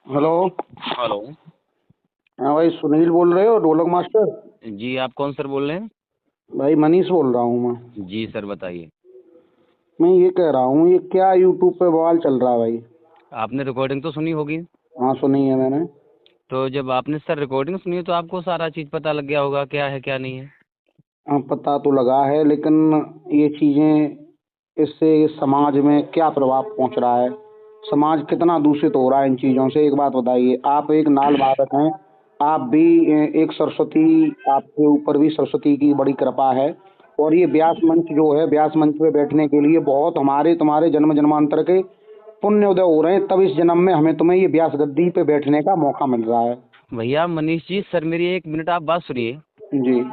Hello. Hello. हाँ भाई, सुनील बोल रहे हो, ढोलक मास्टर? जी, आप कौन सर बोल रहे हैं? भाई मनीष बोल रहा हूँ मैं। जी सर, बताइए। मैं ये कह रहा हूँ, ये क्या यूट्यूब पे बवाल चल रहा है भाई? आपने रिकॉर्डिंग तो सुनी होगी। हाँ, सुनी है मैंने। तो जब आपने सर रिकॉर्डिंग सुनी तो आपको सारा चीज़ पता लग गया होगा क्या है क्या नहीं है। हाँ, पता तो लगा है, लेकिन ये चीज़ें, इससे समाज में क्या प्रभाव पहुंच रहा है? समाज कितना दूषित हो रहा है इन चीज़ों से? एक बात बताइए, आप एक नाल वादक हैं। आप भी एक सरस्वती, आपके ऊपर भी सरस्वती की बड़ी कृपा है। और ये व्यास मंच जो है, व्यास मंच पे बैठने के लिए बहुत हमारे तुम्हारे जन्म जन्मांतर के पुण्य उदय हो रहे हैं, तब इस जन्म में हमें तुम्हें ये व्यास गद्दी पे बैठने का मौका मिल रहा है। भैया मनीष जी, सर मेरी एक मिनट आप बात सुनिए। जी।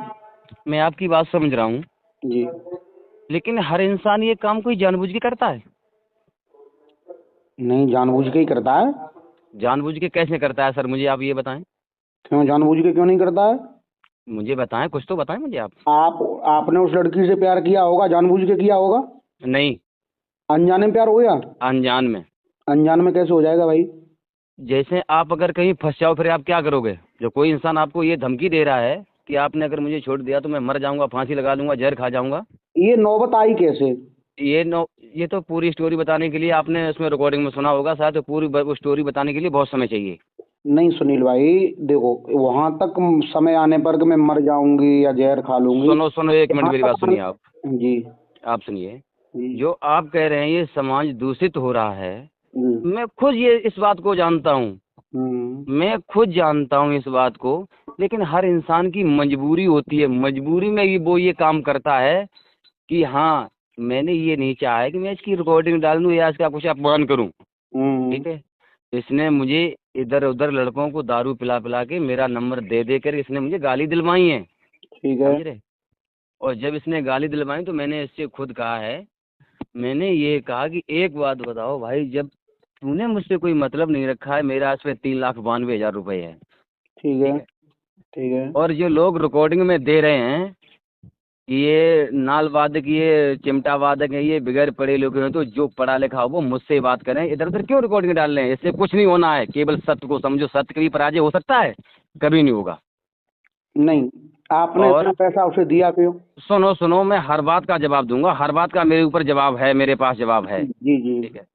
मैं आपकी बात समझ रहा हूँ, जी। लेकिन हर इंसान ये काम कोई जानबूझ के करता है? नहीं, जानबूझ के ही करता है। जानबूझ के कैसे करता है सर, मुझे आप ये बताएं। क्यों जानबूझ के क्यों नहीं करता है? मुझे बताएं, कुछ तो बताएं मुझे आप। आप आपने उस लड़की से प्यार किया होगा, जानबूझ के किया होगा? नहीं। अनजाने में प्यार हो गया? अनजान में। अनजान में कैसे हो जाएगा भाई? जैसे आप अगर कहीं फंस जाओ फिर आप क्या करोगे? जो कोई इंसान आपको ये धमकी दे रहा है कि आपने अगर मुझे छोड़ दिया तो मैं मर जाऊंगा, फांसी लगा लूंगा, जहर खा जाऊंगा। ये नौबत आई कैसे? ये नो ये तो पूरी स्टोरी बताने के लिए आपने उसमें रिकॉर्डिंग में सुना होगा शायद, तो पूरी स्टोरी बताने के लिए बहुत समय चाहिए। नहीं सुनील भाई, देखो, वहां तक समय आने पर कि मैं मर जाऊंगी या जहर खा लूंगी, सुनो सुनो, एक मिनट यहाँ मेरी तक बात सुनिए आप। जी। आप सुनिए। जी। जो आप कह रहे हैं ये समाज दूषित हो रहा है, जी। मैं खुद ये इस बात को जानता हूँ। हम्म। मैं खुद जानता हूँ इस बात को। लेकिन हर इंसान की मजबूरी होती है, मजबूरी में ही वो ये काम करता है कि हाँ, मैंने ये नहीं चाहा है कि मैं इसकी रिकॉर्डिंग डाल दूं या इसका कुछ अपमान करूं। हम्म। ठीक है। इसने मुझे इधर उधर लड़कों को दारू पिला पिला के मेरा नंबर दे दे कर इसने मुझे गाली दिलवाई है। ठीक है। समझ रहे? और जब इसने गाली दिलवाई तो मैंने इससे खुद कहा है, मैंने ये कहा कि एक बात बताओ भाई, जब तूने मुझसे कोई मतलब नहीं रखा है, मेरा इस पे 3,92,000 रुपए है। ठीक है। ठीक है। ठीक है। और जो लोग रिकॉर्डिंग में दे रहे हैं कि ये नाल वादक, ये चिमटा वादक है, ये बगैर पढ़े लिखे हैं, तो जो पढ़ा लिखा हो वो मुझसे बात करें, इधर उधर क्यों रिकॉर्डिंग डाल रहे हैं? इससे कुछ नहीं होना है, केवल सत्य को समझो। सत्य कभी पराजय हो सकता है? कभी नहीं होगा। नहीं, आपने इतना और पैसा उसे दिया क्यों? सुनो सुनो, मैं हर बात का जवाब दूंगा, हर बात का मेरे ऊपर जवाब है, मेरे पास जवाब है। जी। जी। ठीक है।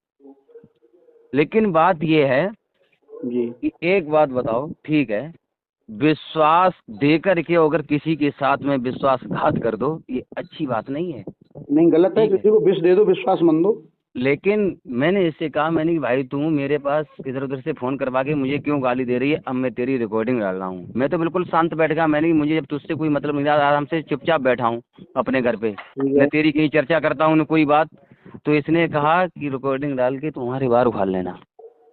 लेकिन बात ये है जी। कि एक बात बताओ, ठीक है, विश्वास देकर के अगर किसी के साथ में विश्वासघात कर दो, ये अच्छी बात नहीं है। नहीं, गलत है, ठीक है। किसी को विष दे दो, विश्वास मन दो। लेकिन मैंने इससे कहा, मैंने कि भाई तू मेरे पास इधर उधर से फोन करवा के मुझे क्यों गाली दे रही है? अब मैं तेरी रिकॉर्डिंग डाल रहा हूँ। मैं तो बिल्कुल शांत बैठ गया। मैंने कि मुझे जब तुझसे कोई मतलब नहीं रहा, आराम से चुपचाप बैठा हूँ अपने घर पे, ठीक न है। तेरी कहीं चर्चा करता हूँ न कोई बात। तो इसने कहा कि रिकॉर्डिंग डाल के तुम्हारे बार उखाड़ लेना।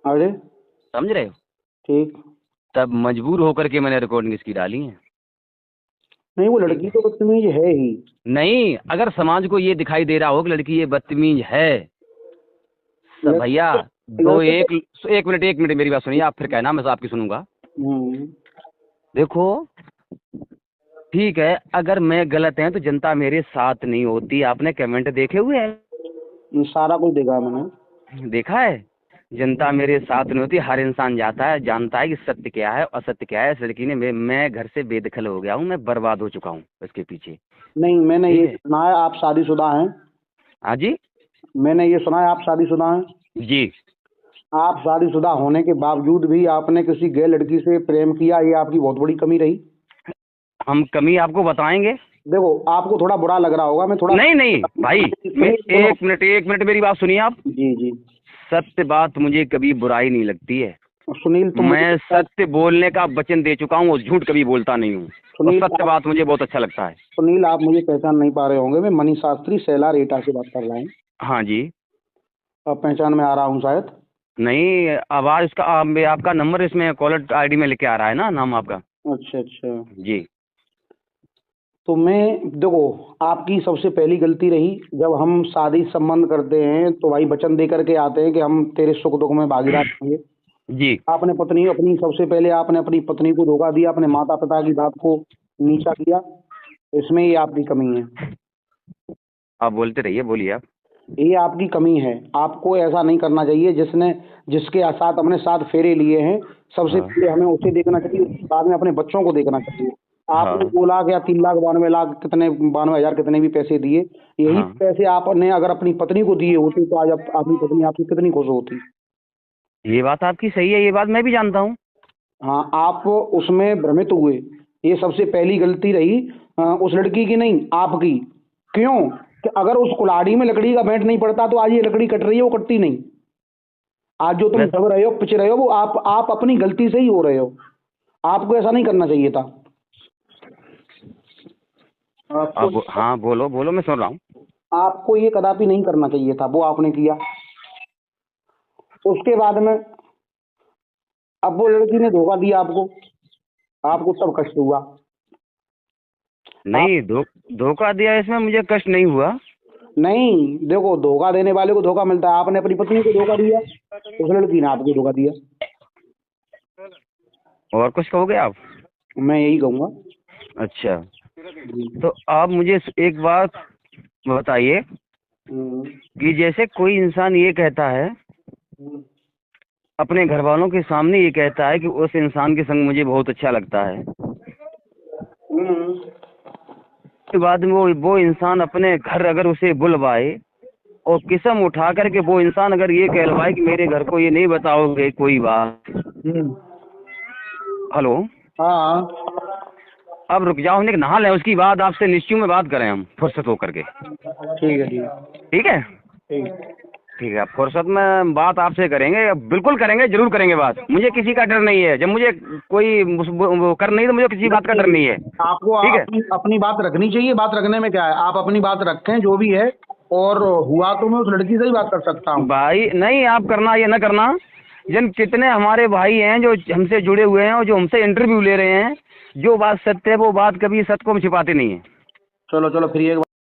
अरे। समझ रहे हो? ठीक। तब मजबूर होकर के मैंने रिकॉर्डिंग इसकी डाली है। नहीं, वो ठीक लड़की है। तो बदतमीज है ही। नहीं, अगर समाज को ये दिखाई दे रहा हो कि लड़की ये बदतमीज है, सब भैया, लड़के दो लड़के तो। एक मिनट मेरी बात सुनिए, आप फिर कहना मैं तो आपकी सुनूंगा। हम्म। देखो, ठीक है, अगर मैं गलत है तो जनता मेरे साथ नहीं होती। आपने कमेंट देखे हुए हैं? सारा कुछ देखा मैंने। देखा है? जनता मेरे साथ नहीं होती। हर इंसान जाता है, जानता है कि सत्य क्या है और असत्य क्या है। इस लड़की ने, मैं घर से बेदखल हो गया हूँ, मैं बर्बाद हो चुका हूँ इसके पीछे। नहीं, मैंने ठीक ये है। सुना है आप शादीशुदा हैं। हाँ जी। मैंने ये सुना है आप शादीशुदा हैं। जी। आप शादीशुदा होने के बावजूद भी आपने किसी गैर लड़की से प्रेम किया, ये आपकी बहुत बड़ी कमी रही। हम कमी आपको बताएंगे। देखो, आपको थोड़ा बुरा लग रहा होगा, मैं थोड़ा। नहीं नहीं भाई, मैं सुनिए, सुनो। एक मिनट मेरी बात सुनिए आप। जी। जी। सत्य बात मुझे कभी बुराई नहीं लगती है। सुनील, तुम मुझे मैं सत्य बोलने का वचन दे चुका हूँ और झूठ कभी बोलता नहीं हूँ। और सुनील सत्य आप बात मुझे बहुत अच्छा लगता है। सुनील, आप मुझे पहचान नहीं पा रहे होंगे, मैं मनीष शास्त्री सैलार एटा से बात कर रहा हूँ। हाँ जी। अब पहचान में आ रहा हूँ शायद। नहीं, आवाज उसका आपका नंबर इसमें कॉलर आईडी में लिखे आ रहा है ना, नाम आपका। अच्छा अच्छा। जी। तो मैं, देखो, आपकी सबसे पहली गलती रही। जब हम शादी संबंध करते हैं तो भाई वचन दे करके आते हैं कि हम तेरे सुख दुख में भागीदार होंगे। जी। आपने पत्नी अपनी, सबसे पहले आपने अपनी पत्नी को धोखा दिया, अपने माता पिता की बात को नीचा किया। इसमें ही आपकी कमी है। आप बोलते रहिए, बोलिए आप। ये आपकी कमी है। आपको ऐसा नहीं करना चाहिए। जिसके साथ अपने साथ फेरे लिए हैं, सबसे हाँ पहले हमें उसे देखना चाहिए, उसके बाद में अपने बच्चों को देखना चाहिए। आपने हाँ 2 लाख या 3 लाख 92 लाख कितने 92 हजार कितने भी पैसे दिए, यही हाँ। पैसे आपने अगर अपनी पत्नी को दिए होते तो आज आपकी पत्नी आपकी कितनी खुश होती। ये बात आपकी सही है, ये बात मैं भी जानता हूँ। हाँ, आप उसमें भ्रमित हुए। ये सबसे पहली गलती रही उस लड़की की नहीं, आपकी। क्यों? कि अगर उस कुल्हाड़ी में लकड़ी का बैंट नहीं पड़ता तो आज ये लकड़ी कट रही है, वो कटती नहीं। आज जो तुम वैसे दब रहे हो, पिच रहे हो, वो आप अपनी गलती से ही हो रहे हो। आपको ऐसा नहीं करना चाहिए था। आपको आप, हाँ बोलो बोलो, मैं सुन रहा हूँ। आपको ये कदापि नहीं करना चाहिए था, वो आपने किया। उसके बाद में अब वो लड़की ने धोखा दिया आपको, आपको तब कष्ट हुआ। आप नहीं, धोखा दिया इसमें मुझे कष्ट नहीं हुआ। नहीं, देखो, धोखा देने वाले को धोखा मिलता है। आपने अपनी पत्नी को धोखा दिया, उस लड़की ने आपको धोखा दिया। और कुछ कहोगे आप? मैं यही कहूँगा। अच्छा, जी। तो आप मुझे एक बात बताइए हम्म, कि जैसे कोई इंसान ये कहता है, हम्म, अपने घर वालों के सामने ये कहता है कि उस इंसान के संग मुझे बहुत अच्छा लगता है, हम्म, उसके बाद में वो इंसान अपने घर अगर उसे बुलवाए और किस्म उठा करके वो इंसान अगर ये कहलवाए कि मेरे घर को ये नहीं बताओगे कोई बात। हम्म। हेलो, हाँ, अब रुक जाओ, हमने नहा लें, उसकी बाद आपसे निश्चय में बात करें हम फुर्सत होकर के। ठीक है, ठीक है, ठीक है, ठीक है। ठीक है, फुर्सत में बात आपसे करेंगे, बिल्कुल करेंगे, जरूर करेंगे बात। मुझे किसी का डर नहीं है, जब मुझे कोई वो कर नहीं तो मुझे किसी बात का डर नहीं है। आपको ठीक है अपनी अपनी बात रखनी चाहिए। बात रखने में क्या है, आप अपनी बात रखें जो भी है। और हुआ तो मैं उस लड़की से ही बात कर सकता हूँ। भाई, नहीं आप करना ये ना करना। जन कितने हमारे भाई हैं जो हमसे जुड़े हुए हैं और जो हमसे इंटरव्यू ले रहे हैं, जो बात सत्य है वो बात कभी सत्य को हम छिपाते नहीं है। चलो चलो, फिर एक